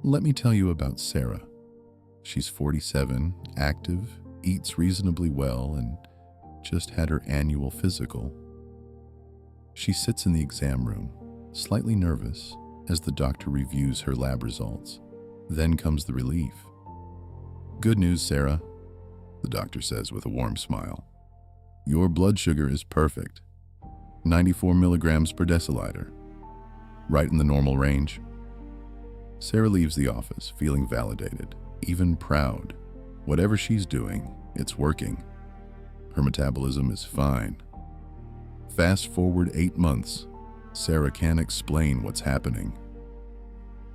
Let me tell you about Sarah. She's 47, active, eats reasonably well, and just had her annual physical. She sits in the exam room, slightly nervous, as the doctor reviews her lab results. Then comes the relief. "Good news, Sarah," the doctor says with a warm smile. "Your blood sugar is perfect. 94 milligrams per deciliter. Right in the normal range." Sarah leaves the office feeling validated, even proud. Whatever she's doing, it's working. Her metabolism is fine. Fast forward 8 months, Sarah can't explain what's happening.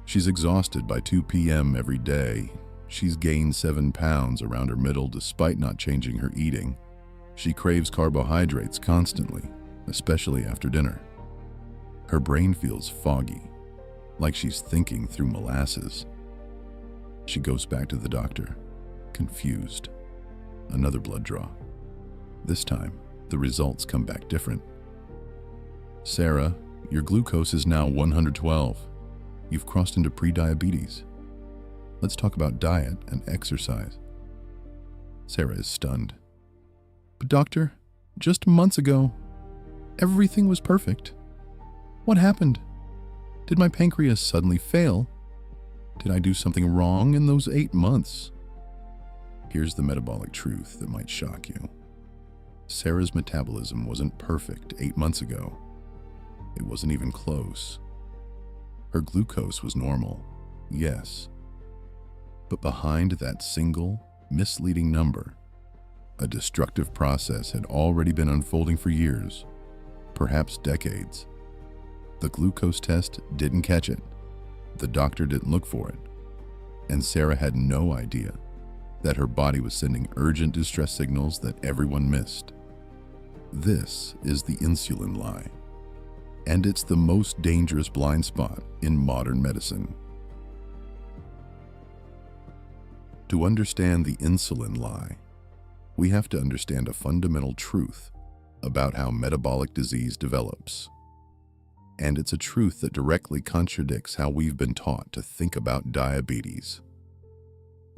She's exhausted by 2 p.m. every day. She's gained 7 pounds around her middle despite not changing her eating. She craves carbohydrates constantly, especially after dinner. Her brain feels foggy, like she's thinking through molasses. She goes back to the doctor, confused. Another blood draw. This time, the results come back different. "Sarah, your glucose is now 112. You've crossed into pre-diabetes. Let's talk about diet and exercise." Sarah is stunned. "But doctor, just months ago, everything was perfect. What happened? Did my pancreas suddenly fail? Did I do something wrong in those 8 months?" Here's the metabolic truth that might shock you. Sarah's metabolism wasn't perfect 8 months ago. It wasn't even close. Her glucose was normal, yes. But behind that single, misleading number, a destructive process had already been unfolding for years, perhaps decades. The glucose test didn't catch it. The doctor didn't look for it. And Sarah had no idea that her body was sending urgent distress signals that everyone missed. This is the insulin lie. And it's the most dangerous blind spot in modern medicine. To understand the insulin lie, we have to understand a fundamental truth about how metabolic disease develops. And it's a truth that directly contradicts how we've been taught to think about diabetes.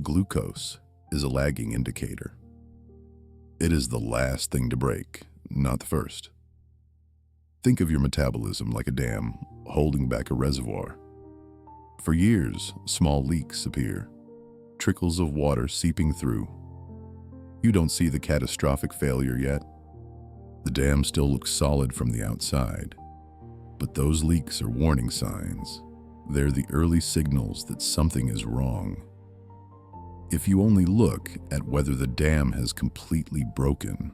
Glucose is a lagging indicator. It is the last thing to break, not the first. Think of your metabolism like a dam holding back a reservoir. For years, small leaks appear, trickles of water seeping through. You don't see the catastrophic failure yet. The dam still looks solid from the outside, but those leaks are warning signs. They're the early signals that something is wrong. If you only look at whether the dam has completely broken,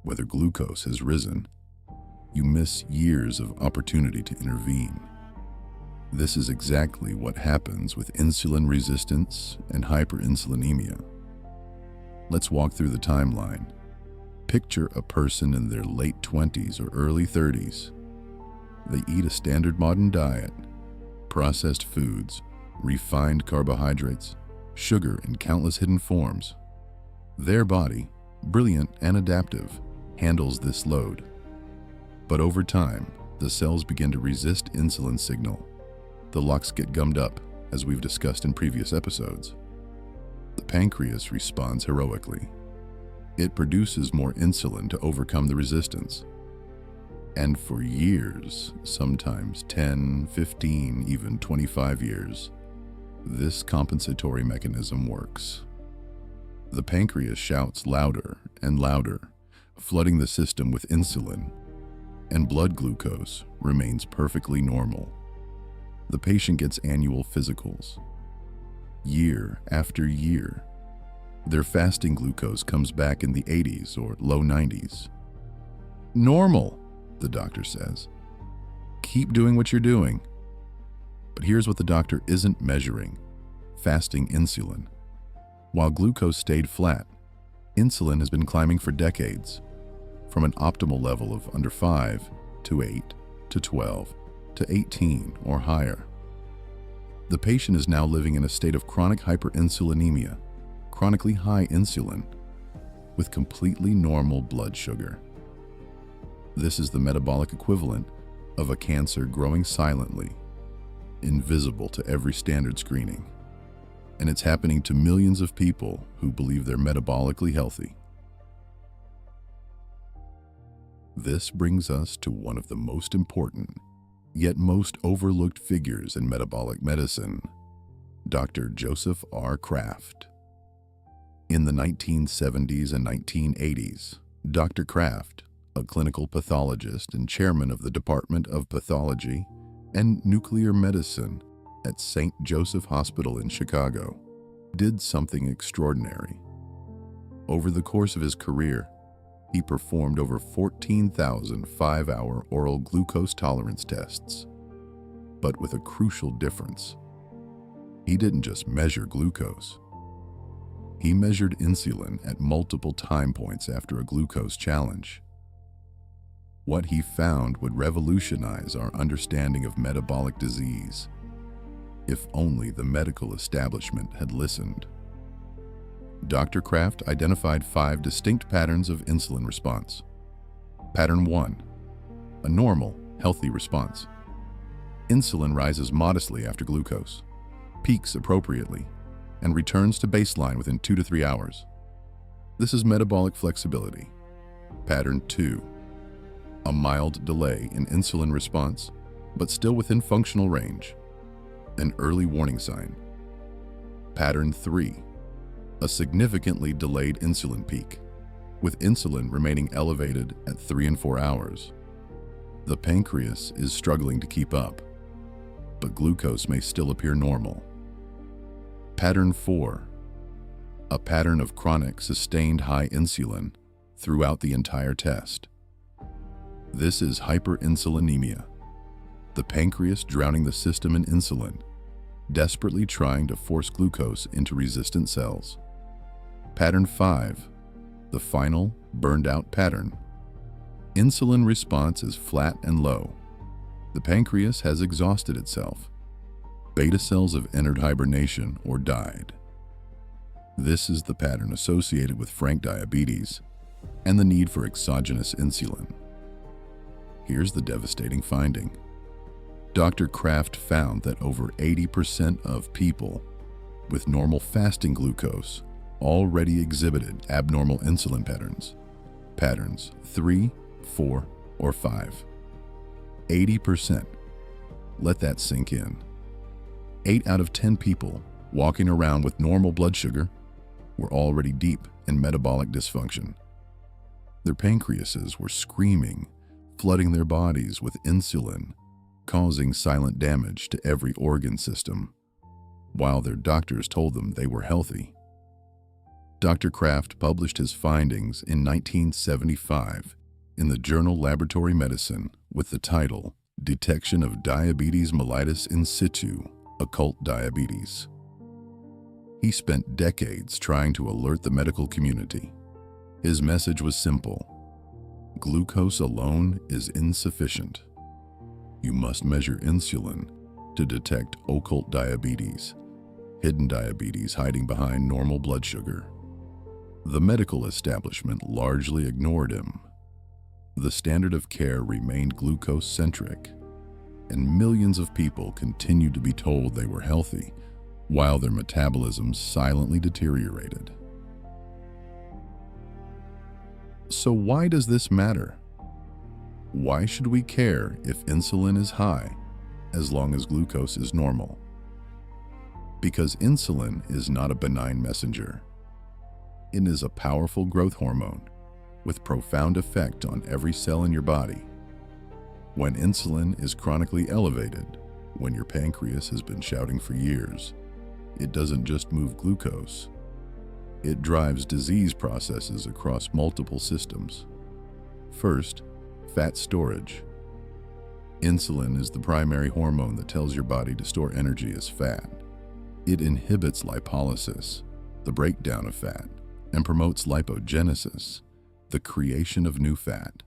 whether glucose has risen, you miss years of opportunity to intervene. This is exactly what happens with insulin resistance and hyperinsulinemia. Let's walk through the timeline. Picture a person in their late 20s or early 30s. They eat a standard modern diet, processed foods, refined carbohydrates, sugar in countless hidden forms. Their body, brilliant and adaptive, handles this load. But over time, the cells begin to resist insulin signal. The locks get gummed up, as we've discussed in previous episodes. The pancreas responds heroically. It produces more insulin to overcome the resistance. And for years, sometimes 10, 15, even 25 years, this compensatory mechanism works. The pancreas shouts louder and louder, flooding the system with insulin, and blood glucose remains perfectly normal. The patient gets annual physicals. Year after year, their fasting glucose comes back in the 80s or low 90s. Normal, the doctor says. Keep doing what you're doing. But here's what the doctor isn't measuring: fasting insulin. While glucose stayed flat, insulin has been climbing for decades, from an optimal level of under 5 to 8 to 12 to 18 or higher. The patient is now living in a state of chronic hyperinsulinemia, chronically high insulin, with completely normal blood sugar. This is the metabolic equivalent of a cancer growing silently, invisible to every standard screening. And it's happening to millions of people who believe they're metabolically healthy. This brings us to one of the most important, yet most overlooked figures in metabolic medicine, Dr. Joseph R. Kraft. In the 1970s and 1980s, Dr. Kraft, a clinical pathologist and chairman of the Department of Pathology and Nuclear Medicine at St. Joseph Hospital in Chicago, did something extraordinary. Over the course of his career, he performed over 14,000 5-hour oral glucose tolerance tests. But with a crucial difference. He didn't just measure glucose. He measured insulin at multiple time points after a glucose challenge. What he found would revolutionize our understanding of metabolic disease, if only the medical establishment had listened. Dr. Kraft identified 5 distinct patterns of insulin response. Pattern 1, a normal, healthy response. Insulin rises modestly after glucose, peaks appropriately, and returns to baseline within 2 to 3 hours. This is metabolic flexibility. Pattern 2, a mild delay in insulin response, but still within functional range, an early warning sign. Pattern 3, a significantly delayed insulin peak, with insulin remaining elevated at 3 and 4 hours. The pancreas is struggling to keep up, but glucose may still appear normal. Pattern 4, a pattern of chronic sustained high insulin throughout the entire test. This is hyperinsulinemia, the pancreas drowning the system in insulin, desperately trying to force glucose into resistant cells. Pattern 5, the final, burned-out pattern. Insulin response is flat and low. The pancreas has exhausted itself. Beta cells have entered hibernation or died. This is the pattern associated with frank diabetes and the need for exogenous insulin. Here's the devastating finding. Dr. Kraft found that over 80% of people with normal fasting glucose already exhibited abnormal insulin patterns 3, 4, or 5. 80%. Let that sink in. 8 out of 10 people walking around with normal blood sugar were already deep in metabolic dysfunction. Their pancreases were screaming, flooding their bodies with insulin, causing silent damage to every organ system, while their doctors told them they were healthy. Dr. Kraft published his findings in 1975 in the journal Laboratory Medicine with the title Detection of Diabetes Mellitus in Situ, Occult Diabetes. He spent decades trying to alert the medical community. His message was simple: glucose alone is insufficient. You must measure insulin to detect occult diabetes, hidden diabetes hiding behind normal blood sugar. The medical establishment largely ignored him. The standard of care remained glucose-centric, and millions of people continued to be told they were healthy while their metabolism silently deteriorated. So why does this matter? Why should we care if insulin is high as long as glucose is normal? Because insulin is not a benign messenger. It is a powerful growth hormone with profound effect on every cell in your body. When insulin is chronically elevated, when your pancreas has been shouting for years, it doesn't just move glucose. It drives disease processes across multiple systems. First, fat storage. Insulin is the primary hormone that tells your body to store energy as fat. It inhibits lipolysis, the breakdown of fat, and promotes lipogenesis, the creation of new fat.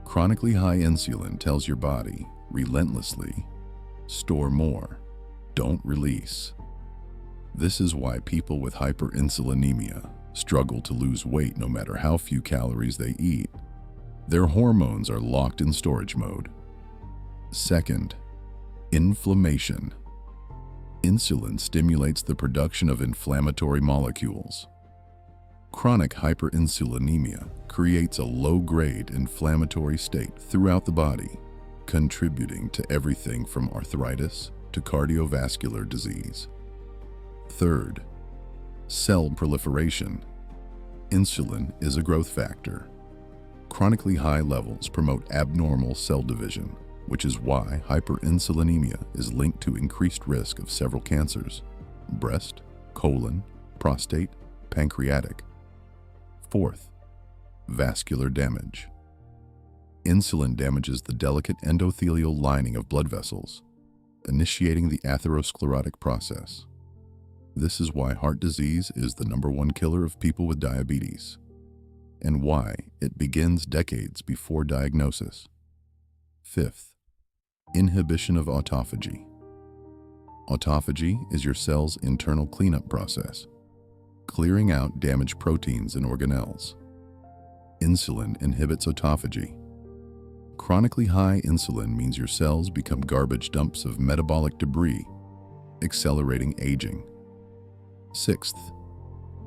Chronically high insulin tells your body, relentlessly, store more, don't release. This is why people with hyperinsulinemia struggle to lose weight no matter how few calories they eat. Their hormones are locked in storage mode. Second, Inflammation. Insulin stimulates the production of inflammatory molecules. Chronic hyperinsulinemia creates a low-grade inflammatory state throughout the body, contributing to everything from arthritis to cardiovascular disease. Third, cell proliferation. Insulin is a growth factor. Chronically high levels promote abnormal cell division, which is why hyperinsulinemia is linked to increased risk of several cancers: breast, colon, prostate, pancreatic. Fourth, vascular damage. Insulin damages the delicate endothelial lining of blood vessels, initiating the atherosclerotic process. This is why heart disease is the #1 killer of people with diabetes, and why it begins decades before diagnosis. Fifth, inhibition of autophagy. Autophagy is your cell's internal cleanup process, clearing out damaged proteins and organelles. Insulin inhibits autophagy. Chronically high insulin means your cells become garbage dumps of metabolic debris, accelerating aging. Sixth,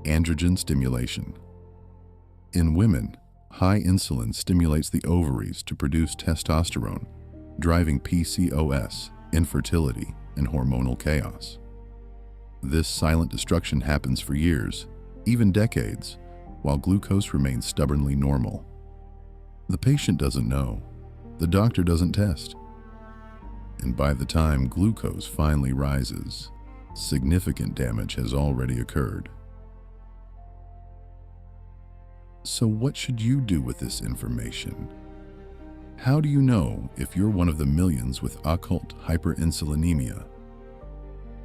androgen stimulation. In women, high insulin stimulates the ovaries to produce testosterone, driving PCOS, infertility, and hormonal chaos. This silent destruction happens for years, even decades, while glucose remains stubbornly normal. The patient doesn't know, the doctor doesn't test, and by the time glucose finally rises, significant damage has already occurred. So what should you do with this information? How do you know if you're one of the millions with occult hyperinsulinemia?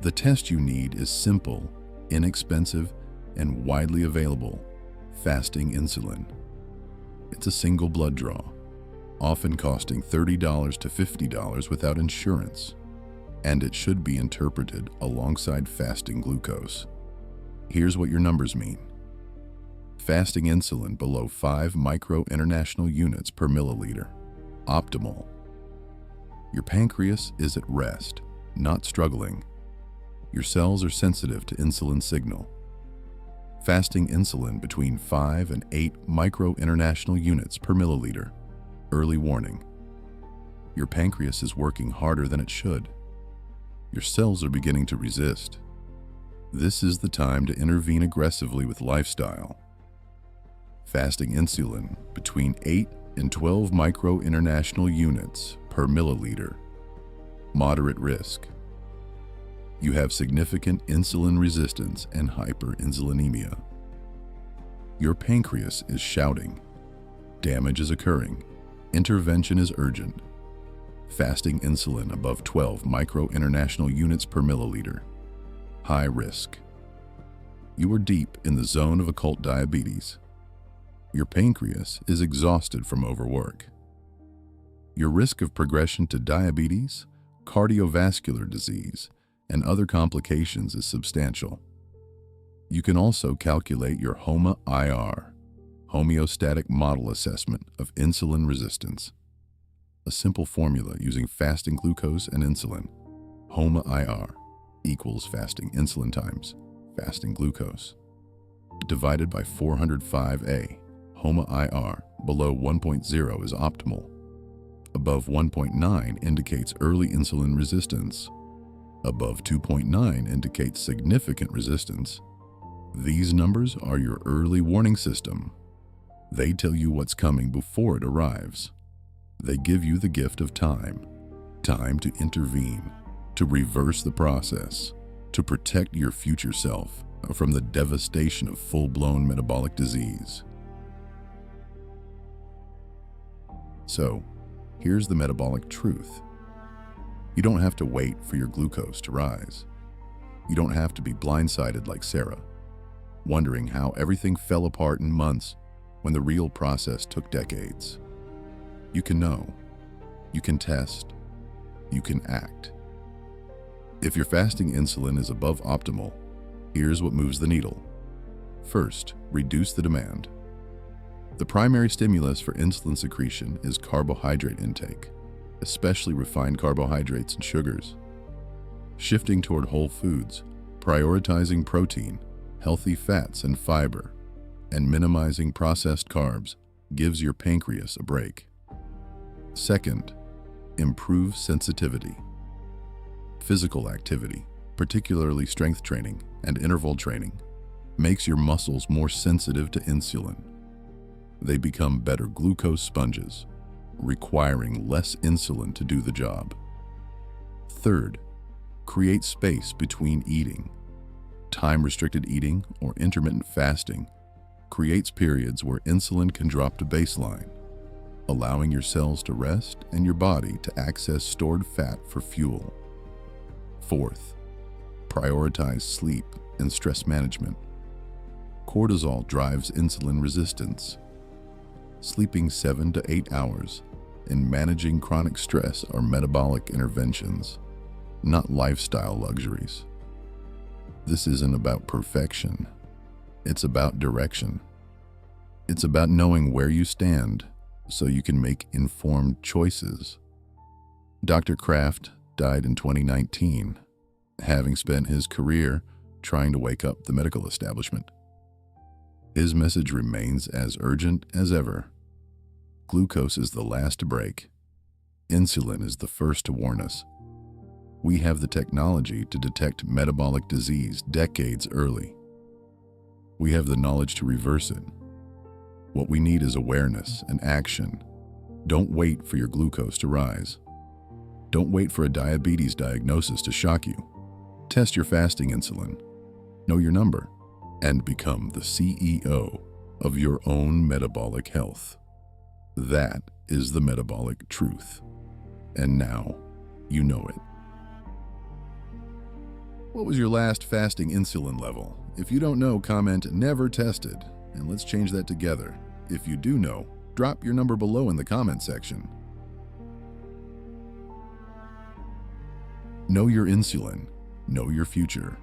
The test you need is simple, inexpensive, and widely available: fasting insulin. It's a single blood draw, often costing $30 to $50 without insurance, and it should be interpreted alongside fasting glucose. Here's what your numbers mean. Fasting insulin below 5 micro-international units per milliliter. Optimal. Your pancreas is at rest, not struggling. Your cells are sensitive to insulin signal. Fasting insulin between 5 and 8 micro-international units per milliliter. Early warning. Your pancreas is working harder than it should. Your cells are beginning to resist. This is the time to intervene aggressively with lifestyle. Fasting insulin between 8 and 12 micro-international units per milliliter. Moderate risk. You have significant insulin resistance and hyperinsulinemia. Your pancreas is shouting. Damage is occurring. Intervention is urgent. Fasting insulin above 12 micro-international units per milliliter. High risk. You are deep in the zone of occult diabetes. Your pancreas is exhausted from overwork. Your risk of progression to diabetes, cardiovascular disease, and other complications is substantial. You can also calculate your HOMA-IR, homeostatic model assessment of insulin resistance, a simple formula using fasting glucose and insulin. HOMA-IR equals fasting insulin times fasting glucose, divided by 405A. HOMA-IR below 1.0 is optimal. Above 1.9 indicates early insulin resistance. Above 2.9 indicates significant resistance. These numbers are your early warning system. They tell you what's coming before it arrives. They give you the gift of time to intervene, to reverse the process, to protect your future self from the devastation of full-blown metabolic disease. So, here's the metabolic truth. You don't have to wait for your glucose to rise. You don't have to be blindsided like Sarah, wondering how everything fell apart in months when the real process took decades. You can know, you can test, you can act. If your fasting insulin is above optimal, here's what moves the needle. First, reduce the demand. The primary stimulus for insulin secretion is carbohydrate intake. especially refined carbohydrates and sugars. Shifting toward whole foods, prioritizing protein, healthy fats and fiber, and minimizing processed carbs gives your pancreas a break. Second, improve sensitivity. Physical activity, particularly strength training and interval training, makes your muscles more sensitive to insulin. They become better glucose sponges, requiring less insulin to do the job. Third, create space between eating. Time-restricted eating or intermittent fasting creates periods where insulin can drop to baseline, allowing your cells to rest and your body to access stored fat for fuel. Fourth, prioritize sleep and stress management. Cortisol drives insulin resistance. Sleeping 7 to 8 hours and managing chronic stress are metabolic interventions, not lifestyle luxuries. This isn't about perfection. It's about direction. It's about knowing where you stand so you can make informed choices. Dr. Kraft died in 2019, having spent his career trying to wake up the medical establishment. His message remains as urgent as ever. Glucose is the last to break. Insulin is the first to warn us. We have the technology to detect metabolic disease decades early. We have the knowledge to reverse it. What we need is awareness and action. Don't wait for your glucose to rise. Don't wait for a diabetes diagnosis to shock you. Test your fasting insulin, know your number, and become the CEO of your own metabolic health. That is the metabolic truth. And now you know it. What was your last fasting insulin level? If you don't know, comment "never tested," and let's change that together. If you do know, drop your number below in the comment section. Know your insulin. Know your future.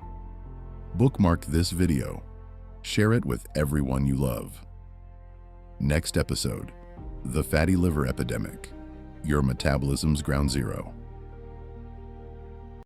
Bookmark this video. Share it with everyone you love. Next episode, the fatty liver epidemic, your metabolism's ground zero.